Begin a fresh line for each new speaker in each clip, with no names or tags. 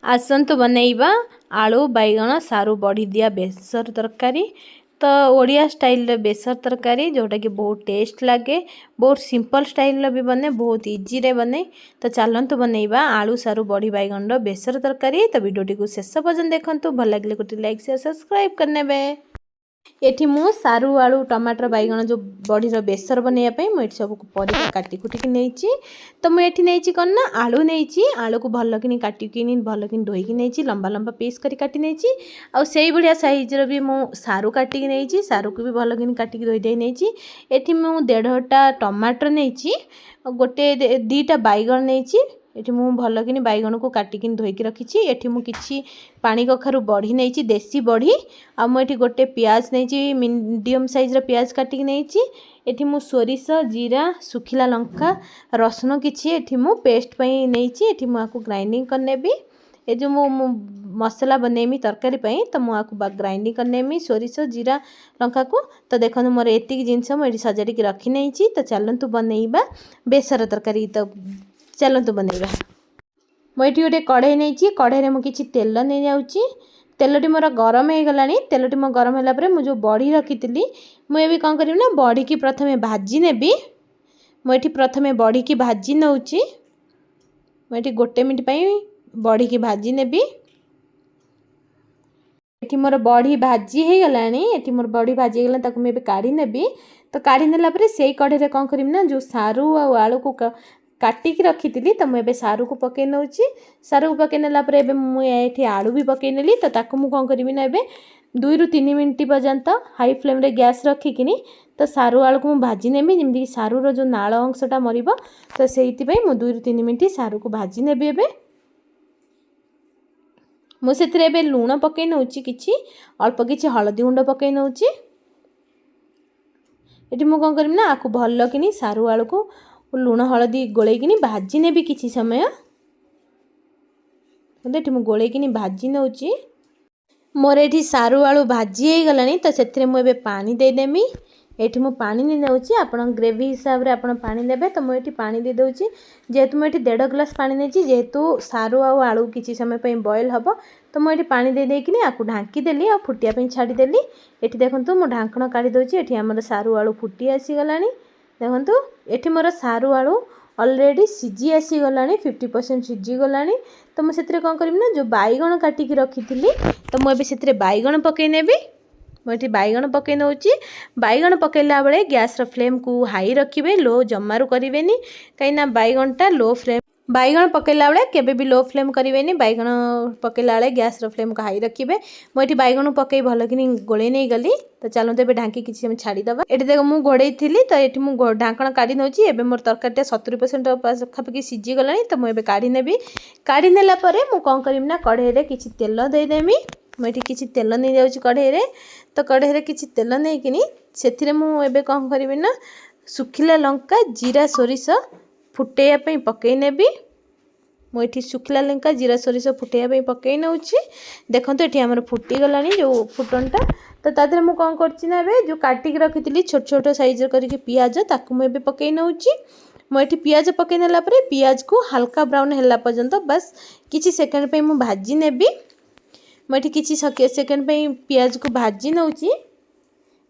आसन्तु बनैबा आलू बैगण सारू बड़ी दिया बेसर तरकारी। तो ओडिया स्टाइल बेसर तरकारी जोटा कि बहुत टेस्ट लगे, बहुत सिंपल स्टाइल भी बने, बहुत इजी रे बने। तो चलतु बनैबा आलू सारू बड़ी बैगण बेसर तरकारी। तो वीडियो को शेष पर्यंत देखंतु, भल लगे गोटे लाइक शेयर सब्सक्राइब करने। एठी मु सारू आलू टमाटर बैगण जो बड़ीर बेसर बनैया मुझे सब परिवा काटी कुटिकी नहीं। तो मुझे नहीं कौन ना आलू नहीं, आलू को भल कि काटिकी भल कि धोईकी नहीं, लंबा लंबा पीस कर काटी नहीं। आई भाया सैज्र भी मु सारू काटिकी नहीं, सारू को भी भल कि काटिकी धोई दे नहीं। एठी मु 1.5टा टमाटर नहीं, गोटे 2टा बैगण नहीं। एठी मु भल कि बैगण को काटिकी धोईकी रखी। एठी मु किछि पानी कखारु बड़ी नहीं, देसी बड़ी। आ मुझे गोटे प्याज नहीं, मीडियम साइज प्याज काटिकी नहीं। एठी मु सोरिष जीरा सुखिला लंका रसुण किछि एठी मु पेस्ट पई नहीं। एठी मु आकु ग्राइंडिंग करनेबी। ए जो मु मसला बनेमी तरकारी पई, तो मु आकु ग्राइंडिंग करनेमी सोरिष जीरा लंका को। तो देखो मोर एतिक जिनस मुझे सजाड़ी रखी नहीं। तो चलतु बनैबा बेसर तरकारी। तो चलतु बनैबा। मुझे गोटे कढ़ई नहीं, कढ़ई में किसी तेल नहीं जाऊँगी। तेलटी मोर गरम हो गला। तेलटी मो गरम है मुझे जो बड़ी रखी मुझे कौन करी ना बड़ी की प्रथम भाजी नेबी। मुझे प्रथम बड़ी की भाजी नौची। मुझे गोटे मिनट बड़ी की भाजी नेबी। एठी मोर बड़ी भाजी हो गला। एठी मोर बड़ी भाजी गला ताकू मुझे काढ़ी नेबी। तो काढ़ी नेला परे सेई कढ़ई रे कौन करी ना जो सारू आ आलू को काटिकी रखी थी, तो मुझे सारू को पकई नौ। सारू को पकई नेला परे मुझे आलू भी पकई नेली। तो ताकू मु कौन करी ना 2 ରୁ 3 मिनट पर्यंत हाई फ्लेम रे गैस रखिकी तो सारू आलू को भाजी नेबी, जमीक सारूर जो नाल अंशटा मरब। तो से 2 ରୁ 3 मिनट सारू को भाजी नेबी। एबे मुझे लुण पकई नौ, कि अल्प किसी हलदी गुंड पकई नौ। ये मुझे कौन करी ना आपको भल कि सारू आलू को लुण हलदी गोलैकिनी भाजी नेबी किछि समय। ये मुझे गोलैकिनी भाजी नौ। मोर ये सारू आलू भाजी हो गला। तो से मुझे पानी देदेमी। ये मुझे पानी नहीं नौची, आप ग्रेवी हिसाब से आप पानी देवे। तो मुझे पानी दे दूची। जेहेतु मुझे 1.5 ग्लास पानी नहीं, जेहेतु सारू आलू किसी समय पे बॉयल हम। तो मुझे पानी दे देकी आपको ढांकीदेली आ फुटिया छाड़देली। ये देखो मु ढांकण काढ़ी दूची। ये आम सारू आलू फुटी आसीगला। देखो ये मोर सारू आलू ऑलरेडी सीझी आसीगला, 50% सीझीगला। तो मुझे कौन करी ना जो बैगण काटिकी रखी थी, तो मुझे बैगण पकई नेबी। मुझे बैगण पकई नौ। बैगण पकईला बेले गैस फ्लेम को हाई रखिए, लो जमारू करेंगे कहीं बैगणटा लो फ्लेम। बैगण पकईला बेले केबे भी लो फ्लेम करेंगे। बैगण पकईला बेले गैस फ्लेम को हाई रखिए। मुझे बैगण पकई भल कि गोले नहीं गली। तो चलते ए ढांकी किसी समय छाड़ीदे। ये देख मुझे घोड़े थी, तो ये मुझे ढांकण काढ़ी नौ। मोर तरकारी 70% पाखापाखि सीझीगला। तो मुझे काढ़ी नेबी। काढ़ी नेला मुझे कौन करी ना कढ़ई किसी तेल देदेमी। मुझे किसी तेल नहीं जाऊँगी कढ़ई। तो कढ़ई किसी तेल नहीं कि से मुझे कौन करी ना सुखिला लंका जीरा सोरिष फुटेयापी पकई नेबी। मुझे सुखिला लंका जीरा सोरिष फुटेयापी पकई नौ। देखो ये आम फुटीगला जो फुटनटा। तो तादे मुझे कौन करना जो काटिकी रखी थी छोट छोट साइज करके पियाज ताकू मुझे पकई नौ। मुझे पियाज पकई नेला पियाज को हल्का ब्राउन है पर्यंत बस किसी सेकेंड पे मुझे भाजी नेबी। मुझे किसी सेकेंड पे पियाज को भाजी नौ।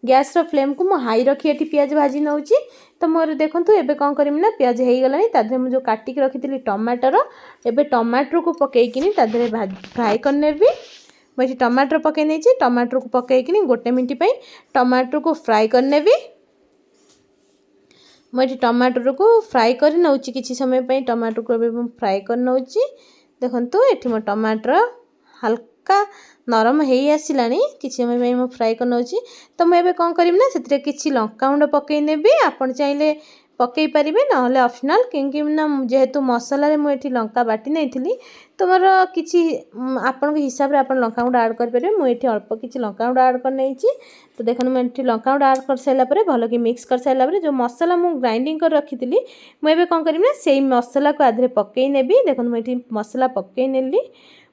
गैस फ्लेम को मुझे हाई रखी ये पियाज भाजी नौ। तो मोर देखो ये कौन करी ना पियाज हो गला। तादे मुझे काटिकी रखी थी टमाटर, एबे टमाटर को पकईकिनी तादे फ्राए करनेबी। मुझे टमाटर पकई नहीं, टमाटर को पकईकिनी गोटे मिनट पे टमाटर को फ्राए करनेबी। मुझे टमाटर को फ्राए कर नौ किसी समय पे टमाटर को फ्राए कर नौ। देखो ये मो टमाटर हल्का नरम हो आसला किसी समय मैं फ्राए कर नौ। तो मुझे कौन करी ना से किसी लंका गुंड पकई नेबी। आपड़ चाहिए पकई पारे ना ऑप्शनल, क्योंकि ना जेहेतु मसला मुझे लंका बाटी नहीं थी। तो मोर किसी आपण हिसाब से आप लंका गुंड आड करेंगे। मुझे अल्प किसी लंका गुंड आड कर नहीं। तो देखो मुझे लंका गुंड आड कर सारापर भल कि मिक्स कर सारापर जो मसला मुझे ग्राइंडिंग कर रखी थी मुझे कौन करी ना से मसला को आधे पकई नेबी। देखो मुझे मसला पकई नेली।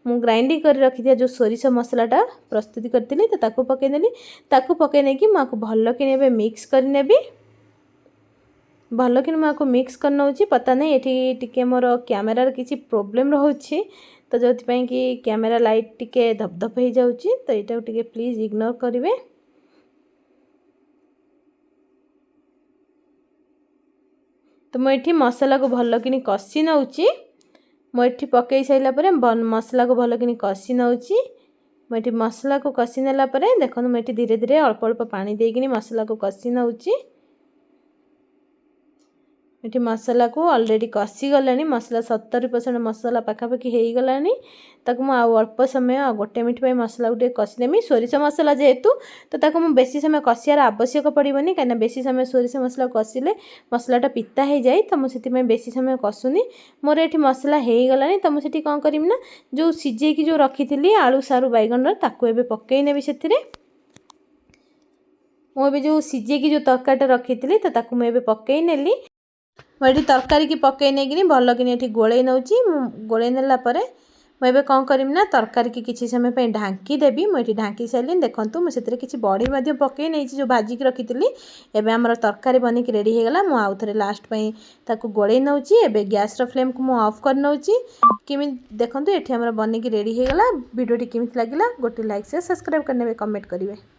मु ग्राइंडिंग कर रखी थी जो सोरिष मसलाटा प्रस्तुति करी तो ताकू पकई नेली। ताकू पकई नहीं मुझे भल कि मिक्स करनेबी। भल कि मुझे मिक्स कर नौ। पता नहीं ये टी मोर कैमेरार किसी प्रोब्लेम रोचे। तो जो कि कैमेरा लाइट टिके धपधप हो जाउची तो एटा टिके प्लीज इग्नोर करिवे। तो मुझे मसला को भल कि कषि नौची मुझे पकई सारापर मसला को भल कि कषि नौची मुझे मसला को कषि नेला देखो मुझे धीरे धीरे अल्प अल्प पानी देकिनी मसला को कषि नौची। ये मसला को ऑलरेडी कषि गलानी मसला 70% मसला पाखापाखि हो गलानी ताकू मु अल्प समय 1 मिनिट पे मसला को कषिदेमी। सोरिष मसला जेहेतु तो ताकू मु बेसी समय कषियार आवश्यक पड़ोनी कहीं बेसी समय सोरिष मसला कषिले मसलाटा पिता हो जाए तो मुझे बेसी समय कषुनी। मोर ये मसला हो गलानी तो मुझे कौन करमी ना जो सिझेकी जो रखी थी आलू सारू बैगन ताकू एबे पकई नेबी से मुझे जो सिझेकी जो तरकारीटा रखी थी तो ताकू मुझे पकई नेली। मुझे तरकारी की पकई नहीं भल कि गोले नौची गोले नेला मुझे कौन करमी ना तरकारी की किसी समय पे ढांकी देवी मुझे ढांकी सारे देखूँ मुझे किसी बड़ी पकई नहीं जो भाजिक रखी एवं आमर तरकारी बनिक रेडी हो गला। आउ थे लास्ट ताकू गोले नौची एवं गैस फ्लेम को मुझे ऑफ कर नौची किमी देखो ये बनिक रेडी हो गला। वीडियो केमी लगे गोटे लाइक से सब्सक्राइब करने कमेंट करेंगे।